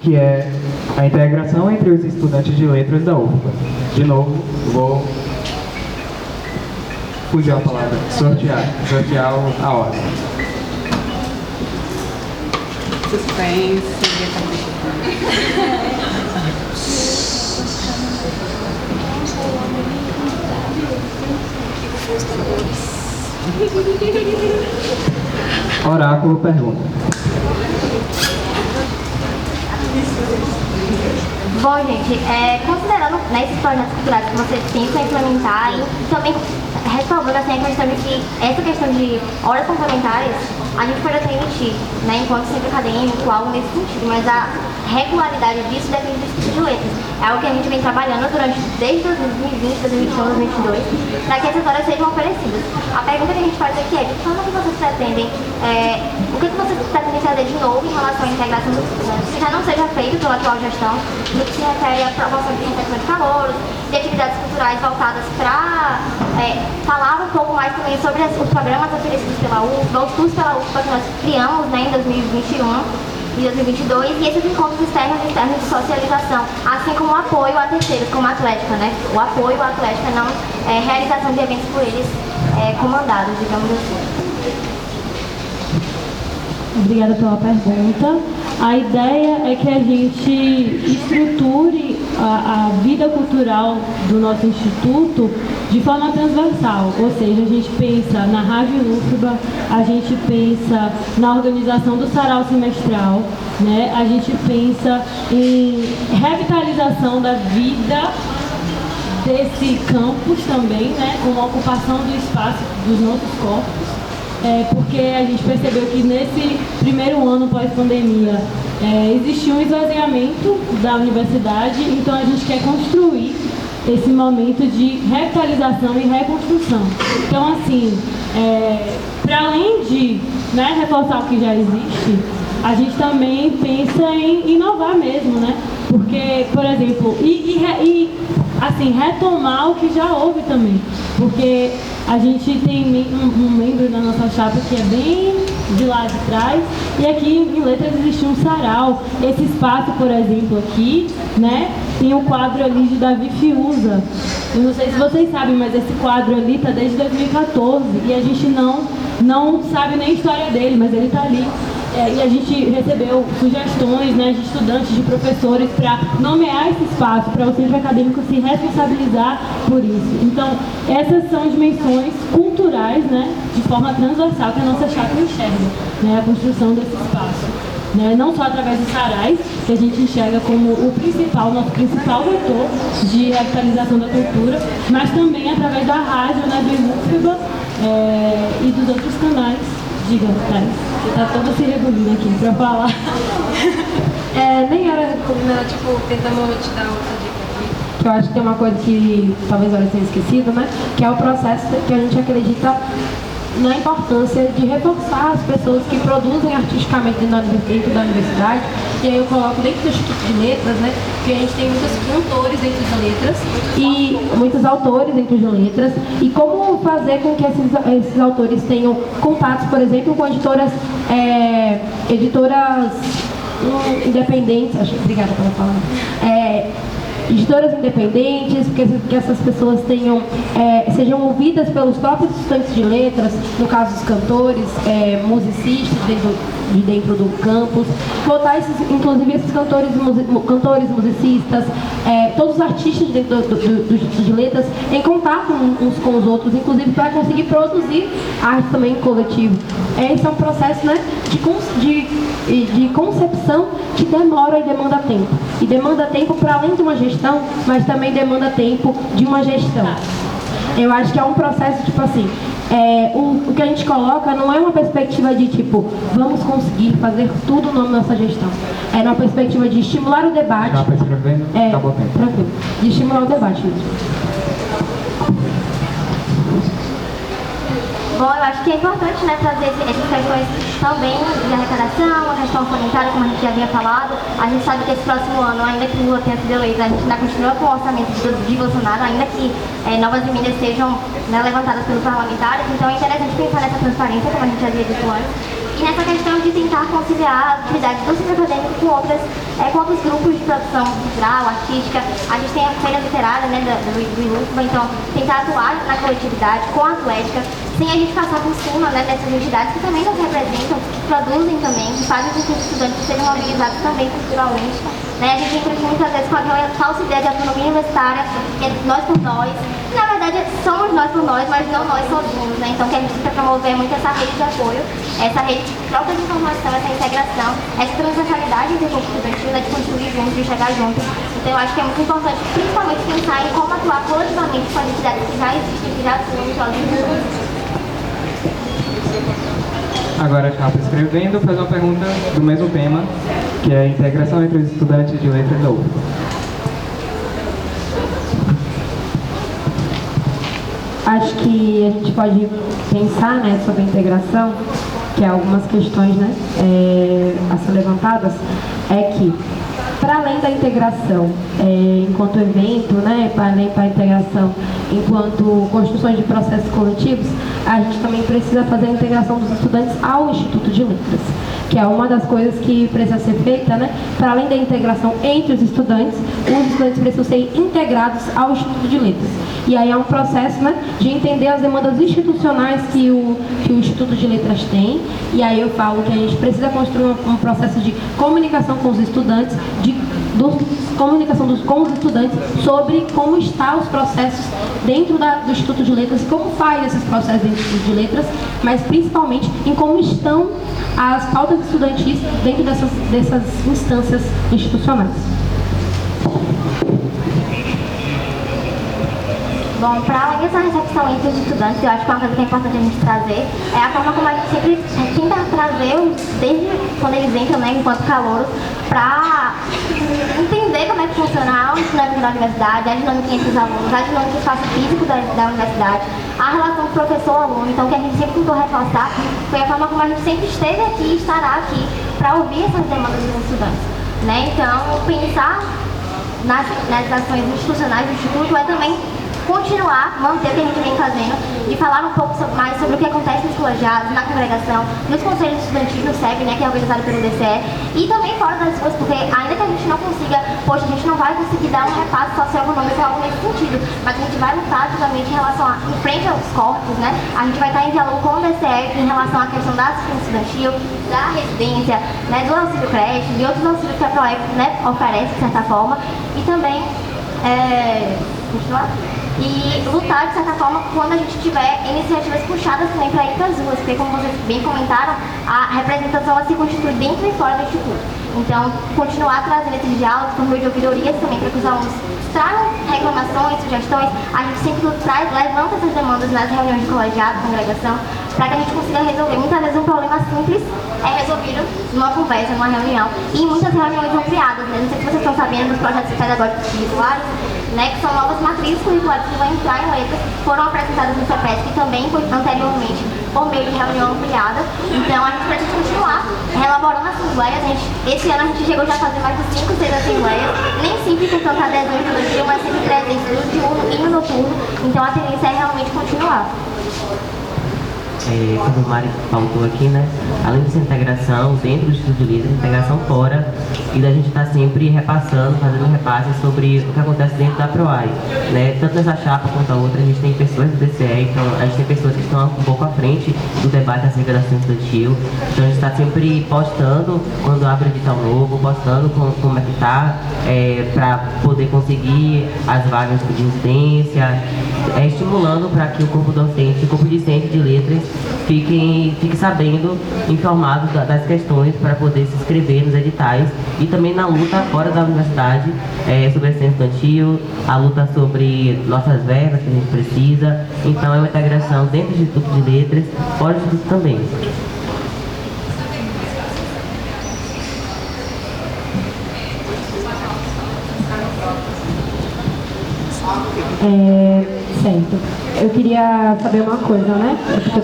que é a integração entre os estudantes de letras da UFBA. De novo, vou fugir a palavra, sortear a ordem. Suspense. Oráculo pergunta. Bom, gente, considerando esses projetos culturais que vocês pensam em implementar e também ressalvando assim, essa questão de horas complementares, a gente pode até emitir, né, enquanto centro acadêmico, algo nesse sentido, mas a regularidade disso depende do Instituto de Letras. É algo que a gente vem trabalhando desde 2020, 2021, 2022, para que essas horas sejam oferecidas. A pergunta que a gente faz aqui é de como que vocês pretendem, o que vocês pretendem fazer de novo em relação à integração dos estudantes, que já não seja feito pela atual gestão, no que se refere à promoção de desempenho de calouros, de atividades culturais voltadas para falar um pouco mais também sobre os programas oferecidos pela UFBA, os cursos pela UFBA que nós criamos, né, em 2021 e 2022, e esses encontros externos e internos de socialização, assim como o apoio a terceiros, como a Atlética, né? O apoio à Atlética, não realização de eventos por eles comandados, digamos assim. Obrigada pela pergunta. A ideia é que a gente estruture a vida cultural do nosso instituto de forma transversal, ou seja, a gente pensa na Rádio UFBA, a gente pensa na organização do sarau semestral, né? A gente pensa em revitalização da vida desse campus também, né? Com a ocupação do espaço dos nossos corpos. Porque a gente percebeu que nesse primeiro ano pós-pandemia existiu um esvaziamento da universidade, então a gente quer construir esse momento de revitalização e reconstrução. Então, assim, para além de reforçar o que já existe, a gente também pensa em inovar mesmo, né? Porque, por exemplo, assim, retomar o que já houve também. Porque a gente tem um membro da nossa chapa que é bem de lá de trás, e aqui em Letras existe um sarau. Esse espaço, por exemplo, aqui, né, tem o quadro ali de Davi Fiuza. Eu não sei se vocês sabem, mas esse quadro ali está desde 2014 e a gente não sabe nem a história dele, mas ele está ali. E a gente recebeu sugestões, né, de estudantes, de professores, para nomear esse espaço, para o centro acadêmico se responsabilizar por isso. Então, essas são dimensões culturais, né, de forma transversal que a nossa chapa enxerga, né, a construção desse espaço. Né, não só através dos sarais, que a gente enxerga como o nosso principal vetor de revitalização da cultura, mas também através da rádio, né, do UFBA e dos outros canais. Diga, Thais, você está toda se regulando aqui para falar. Nem era regulando, tipo, tentando te dar outra dica aqui. Que eu acho que tem uma coisa que talvez eu tenha esquecido, né? Que é o processo que a gente acredita na importância de reforçar as pessoas que produzem artisticamente dentro da universidade. E aí eu coloco dentro do Instituto de Letras, né, que a gente tem muitos cantores dentro de letras e muitos autores dentro de letras, e como fazer com que esses autores tenham contatos, por exemplo, com editoras independentes, obrigada pela palavra, editoras independentes, que essas pessoas sejam ouvidas pelos próprios estudantes de letras, no caso dos cantores, musicistas dentro do campus, botar inclusive esses cantores, musicistas, todos os artistas dentro do Instituto de Letras em contato uns com os outros, inclusive para conseguir produzir arte também em coletivo. Esse é um processo, né, de concepção que demora e demanda tempo. E demanda tempo para além de uma gestão, mas também demanda tempo de uma gestão. Eu acho que é um processo, tipo assim, o que a gente coloca não é uma perspectiva de, tipo, vamos conseguir fazer tudo na nossa gestão. É uma perspectiva de estimular o debate. Dá para escrever? Acabou o tempo. Tranquilo. De estimular o debate mesmo. Bom, eu acho que é importante, né, trazer essas questões também de arrecadação, a questão orçamentária, como a gente já havia falado. A gente sabe que esse próximo ano, ainda que o Lula tenha sido eleito, a gente ainda continua com o orçamento de Bolsonaro, ainda que novas emendas sejam, né, levantadas pelos parlamentares. Então é interessante pensar nessa transparência, como a gente já havia dito antes. E nessa questão de tentar conciliar a atividade do centro acadêmico com outros grupos de produção cultural, artística. A gente tem a feira literária, né, do INUFBA, então tentar atuar na coletividade, com a atlética, sem a gente passar por cima, né, dessas entidades que também nos representam, que produzem também, que fazem com que os estudantes sejam mobilizados também culturalmente. Né? A gente entra aqui muitas vezes com aquela falsa ideia de autonomia universitária, que é nós por nós. Na verdade, somos nós por nós, mas não nós sozinhos, né? Então, que a gente tenta promover muito essa rede de apoio, essa rede de troca de informação, essa integração, essa transversalidade entre o grupo estudantil, né? De construir juntos, de chegar juntos. Então, eu acho que é muito importante, principalmente, pensar em como atuar coletivamente com as entidades que já existem, que já atuam nos jovens estudantes. Agora a chapa escrevendo faz uma pergunta do mesmo tema, que é a integração entre os estudantes de letras da UFBA. Acho que a gente pode pensar, né, sobre a integração, que algumas questões, né, a ser levantadas, é que, para além da integração enquanto evento, né, para além da integração enquanto construções de processos coletivos, a gente também precisa fazer a integração dos estudantes ao Instituto de Letras, que é uma das coisas que precisa ser feita, né, para além da integração entre os estudantes precisam ser integrados ao Instituto de Letras. E aí é um processo, né, de entender as demandas institucionais que o Instituto de Letras tem, e aí eu falo que a gente precisa construir um processo de comunicação com os estudantes, com os estudantes sobre como estão os processos dentro do Instituto de Letras, como faz esses processos dentro do Instituto de Letras, mas principalmente em como estão as pautas estudantis dentro dessas instâncias institucionais. Bom, para além dessa recepção entre os estudantes, eu acho que uma coisa que é importante a gente trazer é a forma como a gente sempre tenta trazer, desde quando eles entram, né, enquanto calouros, para entender como é que funciona a dinâmica da universidade, a dinâmica entre os alunos, a dinâmica do espaço físico da universidade, a relação professor-aluno. Então, o que a gente sempre tentou reforçar foi a forma como a gente sempre esteve aqui e estará aqui para ouvir essas demandas dos estudantes. Né? Então, pensar nas ações institucionais do Instituto é também continuar, manter o que a gente vem fazendo e falar um pouco mais sobre o que acontece nos colegiados, na congregação, nos conselhos estudantis, no SEB, né, que é organizado pelo DCE, e também fora das ruas, porque ainda que a gente não consiga, poxa, a gente não vai conseguir dar um repasse socioeconômico ou algo nesse sentido, mas a gente vai lutar ativamente em relação em frente aos corpos, né, a gente vai estar em diálogo com o DCE em relação à questão da assistência estudantil, da residência, né, do auxílio creche, de outros auxílios que a PROEP, né, oferece, de certa forma, e também, continuar? E lutar, de certa forma, quando a gente tiver iniciativas puxadas também para ir para as ruas, porque, como vocês bem comentaram, a representação ela se constitui dentro e fora do Instituto. Então, continuar trazendo esses diálogos por meio de ouvidorias também, para que os alunos tragam reclamações, sugestões, a gente sempre levanta essas demandas nas reuniões de colegiado, congregação, para que a gente consiga resolver. Muitas vezes um problema simples é resolvido numa conversa, numa reunião, e muitas reuniões ampliadas, né? Não sei se vocês estão sabendo dos projetos pedagógicos curriculares, né, que são novas matrizes curriculares que vão entrar em letras, foram apresentadas no CEPESC também anteriormente, por meio de reunião ampliada. Então a gente precisa continuar elaborando assembleias. Esse ano a gente chegou já a fazer mais de 5, 6 assembleias, nem sempre com tanta adesão estudantil, mas sempre presente no diurno e no noturno. Então a tendência é realmente continuar. Como o Mari faltou aqui, né? Além dessa integração dentro do Instituto de Letras, integração fora, e da gente estar sempre repassando, fazendo repasse sobre o que acontece dentro da PROAI, né? Tanto nessa chapa quanto a outra, a gente tem pessoas do DCE, então a gente tem pessoas que estão um pouco à frente do debate acerca da assistência estudantil, então a gente está sempre postando quando abre edital novo, postando como é que está, para poder conseguir as vagas de residência, estimulando para que o corpo docente, o corpo discente de letras fique sabendo, informado das questões para poder se inscrever nos editais e também na luta fora da universidade sobre a assistência estudantil, a luta sobre nossas verbas que a gente precisa. Então é uma integração dentro do Instituto de Letras, fora do Instituto também. Certo. eu queria saber uma coisa, né? Porque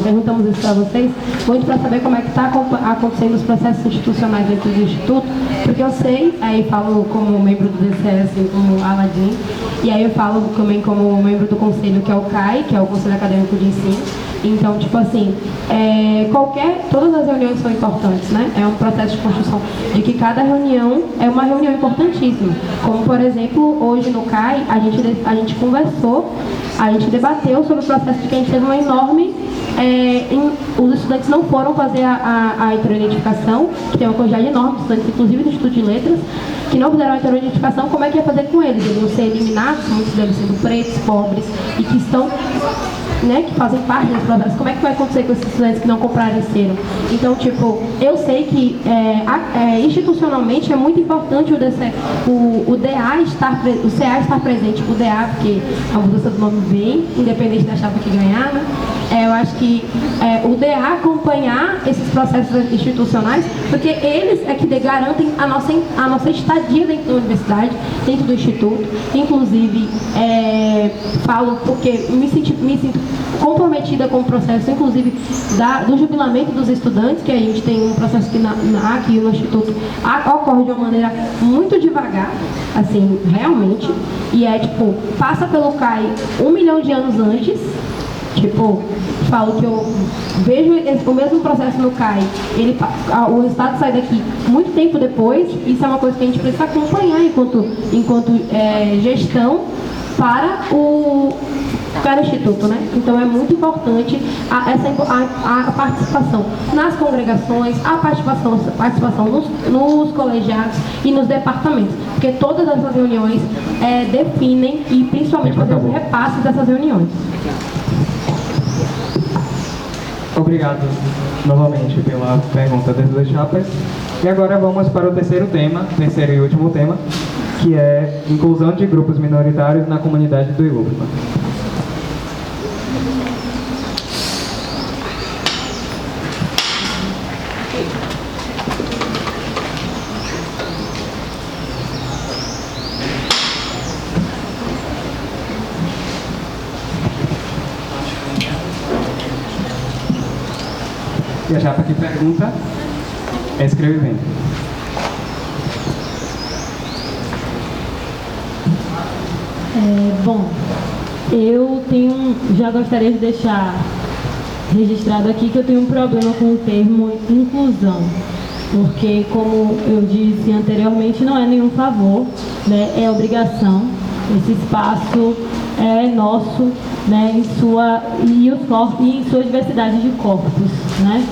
perguntamos isso para vocês, muito para saber como é que está acontecendo os processos institucionais dentro do Instituto, porque eu sei, aí falo como membro do DCS, como Aladim, e aí eu falo também como membro do conselho, que é o CAI, que é o Conselho Acadêmico de Ensino. Então, tipo assim, todas as reuniões são importantes, né? É um processo de construção de que cada reunião é uma reunião importantíssima. Como, por exemplo, hoje no CAI, a gente conversou, a gente debateu sobre o processo de que a gente teve uma enorme... os estudantes não foram fazer a heteroidentificação, que tem uma quantidade enorme de estudantes, inclusive do Instituto de Letras, que não fizeram a heteroidentificação. Como é que ia fazer com eles? Eles iam ser eliminados, muitos deles sendo pretos, pobres, e que estão... que fazem parte desse processo. Como é que vai acontecer com esses estudantes que não compareceram? Então, tipo, eu sei que institucionalmente é muito importante o CA estar presente, o DA, porque a mudança do nome vem, independente da chapa que ganhar, né? Eu acho que o DA acompanhar esses processos institucionais, porque eles é que garantem a nossa estadia dentro da universidade, dentro do Instituto. Inclusive, falo porque me sinto comprometida com o processo, inclusive do jubilamento dos estudantes, que a gente tem um processo que aqui no Instituto ocorre de uma maneira muito devagar, assim, realmente, e passa pelo CAI 1 milhão de anos antes. Falo que eu vejo o mesmo processo no CAI, o resultado sai daqui muito tempo depois. Isso é uma coisa que a gente precisa acompanhar enquanto gestão para o Instituto, né? Então é muito importante a participação nas congregações, a participação nos colegiados e nos departamentos, porque todas essas reuniões definem e principalmente fazer os repasses dessas reuniões. Obrigado novamente pela pergunta das duas chapas. E agora vamos para o terceiro e último tema, que é inclusão de grupos minoritários na comunidade do IUFBA. E a chapa que pergunta é escrevendo. Bom, eu já gostaria de deixar registrado aqui que eu tenho um problema com o termo inclusão, porque, como eu disse anteriormente, não é nenhum favor, né, é obrigação. Esse espaço é nosso, né, em sua diversidade de corpos, né?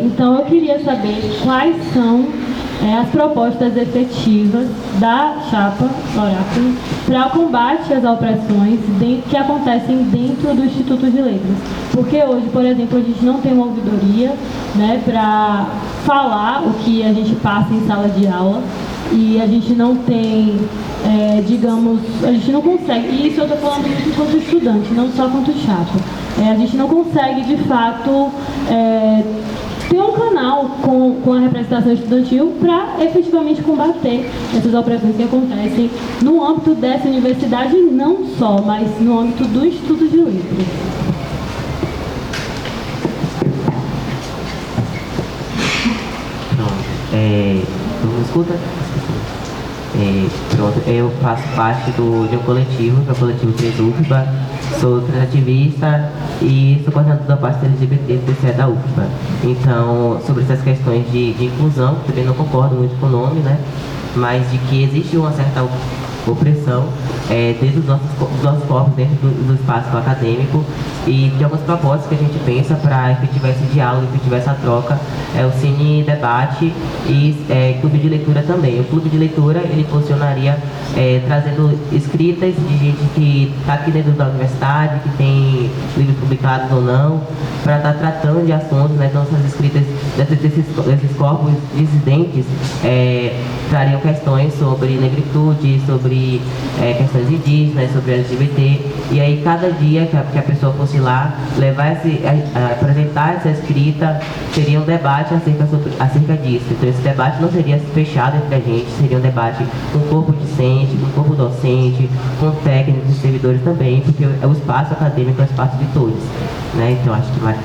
Então eu queria saber quais são as propostas efetivas da chapa Oráculo para o combate às opressões que acontecem dentro do Instituto de Letras. Porque hoje, por exemplo, a gente não tem uma ouvidoria, né, para falar o que a gente passa em sala de aula, e a gente não tem, a gente não consegue, e isso eu estou falando muito enquanto estudante, não só quanto chapa, a gente não consegue, de fato, ter um canal com a representação estudantil para efetivamente combater essas opressões que acontecem no âmbito dessa universidade, não só, mas no âmbito do Instituto de Letras. Não me escuta? Pronto, eu faço parte de um coletivo, que é o coletivo 3 UFBA, sou transativista e sou coordenador da parte LGBT do DCE da UFBA. Então, sobre essas questões de inclusão, também não concordo muito com o nome, né? Mas de que existe uma certa opressão dentro dos nossos corpos, dentro do espaço acadêmico, e tem algumas propostas que a gente pensa para efetivar esse diálogo, efetivar essa troca. É o Cine Debate e Clube de Leitura também. O Clube de Leitura, ele funcionaria trazendo escritas de gente que está aqui dentro da universidade, que tem livros publicados ou não, para estar tratando de assuntos, né? Então essas escritas desses corpos dissidentes trariam questões sobre negritude, sobre questões indígenas, sobre LGBT. E aí cada dia que a pessoa fosse lá levar apresentar essa escrita, seria um debate acerca disso. Então esse debate não seria fechado entre a gente, seria um debate com o corpo discente, com o corpo docente, com técnicos e servidores também, porque o espaço acadêmico é o espaço de todos, né? Então acho que vai.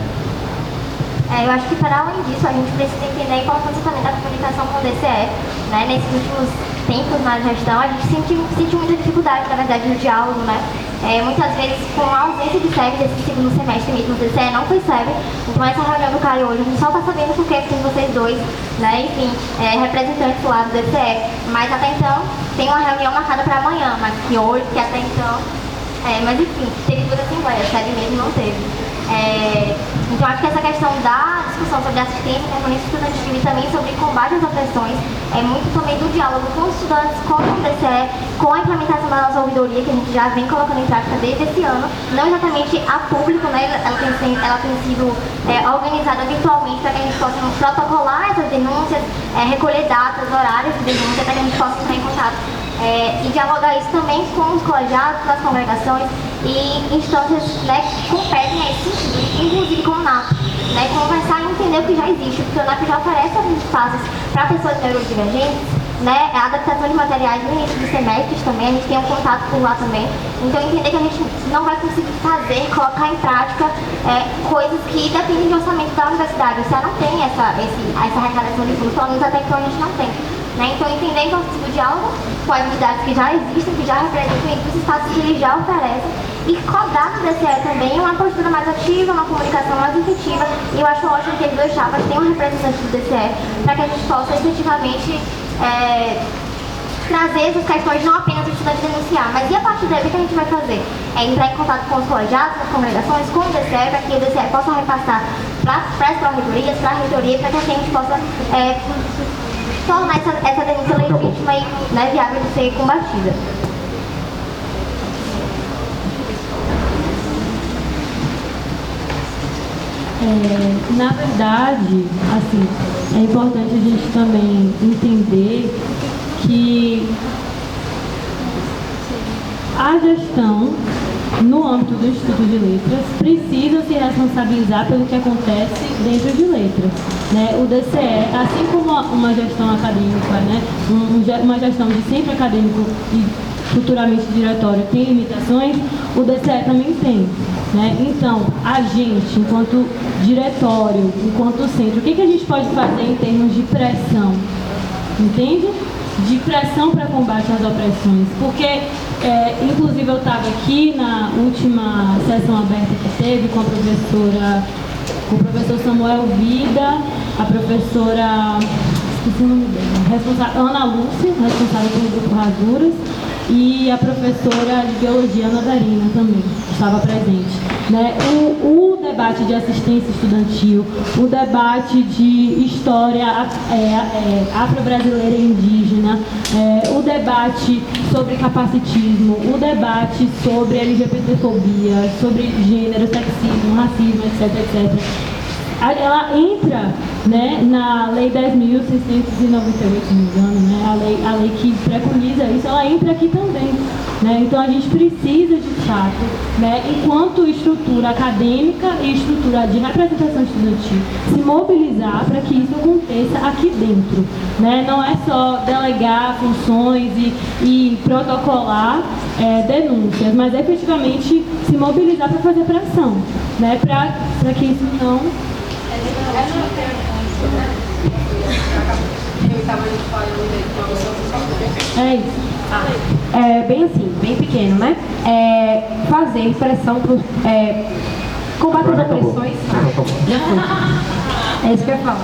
Eu acho que para além disso a gente precisa entender a importância também da comunicação com o DCE, né? Nesses últimos tempos na gestão a gente sentiu muita dificuldade, na verdade, no diálogo, né? Muitas vezes com a ausência de SEB desse segundo semestre mesmo, o DCE não foi SEB, então essa reunião do CAI hoje a gente só está sabendo porque tem vocês dois, né? Enfim, representantes lá do DCE, mas até então tem uma reunião marcada para amanhã, mas que hoje, que até então, mas enfim, teve duas assembleias, SEB mesmo não teve. Então acho que essa questão da discussão sobre assistência e permanência estudantil e também sobre combate às opressões é muito também do diálogo com os estudantes, com o DCE, com a implementação da nossa ouvidoria que a gente já vem colocando em prática desde esse ano, não exatamente a público, né? Ela tem sido organizada virtualmente para que a gente possa protocolar essas denúncias, recolher datas, horários de denúncia para que a gente possa entrar em contato. E dialogar isso também com os colegiados, com as congregações e instâncias, né, que competem a esse sentido, inclusive com o NAP, né, conversar e entender o que já existe, porque o NAP já oferece alguns espaços para pessoas neurodivergentes, né, a adaptação de materiais no início dos semestres também, a gente tem um contato por lá também, então entender que a gente não vai conseguir fazer, colocar em prática coisas que dependem de orçamento da universidade, você não tem essa arrecadação de fundos, pelo menos até então a gente não tem. Então, entender a importância do diálogo com as unidades que já existem, que já representam os espaços que eles já oferecem e cobrar do DCE também uma postura mais ativa, uma comunicação mais efetiva. E eu acho ótimo que as duas chapas tenham um representante do DCE para que a gente possa efetivamente trazer essas questões, não apenas o estudante denunciar, mas e a partir daí o que a gente vai fazer? Entrar em contato com os colegiados, com as congregações, com o DCE, para que o DCE possa repassar para as pró-reitorias, para a reitoria, para que a gente possa tornar essa denúncia legítima e, né, viável de ser combatida. Na verdade, assim, é importante a gente também entender que a gestão, no âmbito do Instituto de Letras, precisa se responsabilizar pelo que acontece dentro de letras, né? O DCE, assim como uma gestão acadêmica, né? Uma gestão de centro acadêmico e futuramente diretório tem limitações, o DCE também tem, né? Então, a gente, enquanto diretório, enquanto centro, o que a gente pode fazer em termos de pressão? Entende? De pressão para combate às opressões, porque inclusive eu estava aqui na última sessão aberta que teve com o professor Samuel Vida, a professora, esqueci o nome dela, Ana Lúcia, responsável pelo grupo Rasuras, e a professora de Biologia, Ana Darina, também estava presente. Né? O debate de assistência estudantil, o debate de história afro-brasileira e indígena, o debate sobre capacitismo, o debate sobre LGBTfobia, sobre gênero, sexismo, racismo, etc, etc. Ela entra, né, na Lei 10.698, se não me engano, né, a lei que preconiza isso, ela entra aqui também. Né? Então a gente precisa, de fato, né, enquanto estrutura acadêmica e estrutura de representação estudantil, se mobilizar para que isso aconteça aqui dentro. Né? Não é só delegar funções e protocolar denúncias, mas efetivamente se mobilizar para fazer pressão, né, para que isso não... É isso. Bem assim, bem pequeno, né? Fazer pressão para combater as opressões. Já foi. É isso que eu ia falar.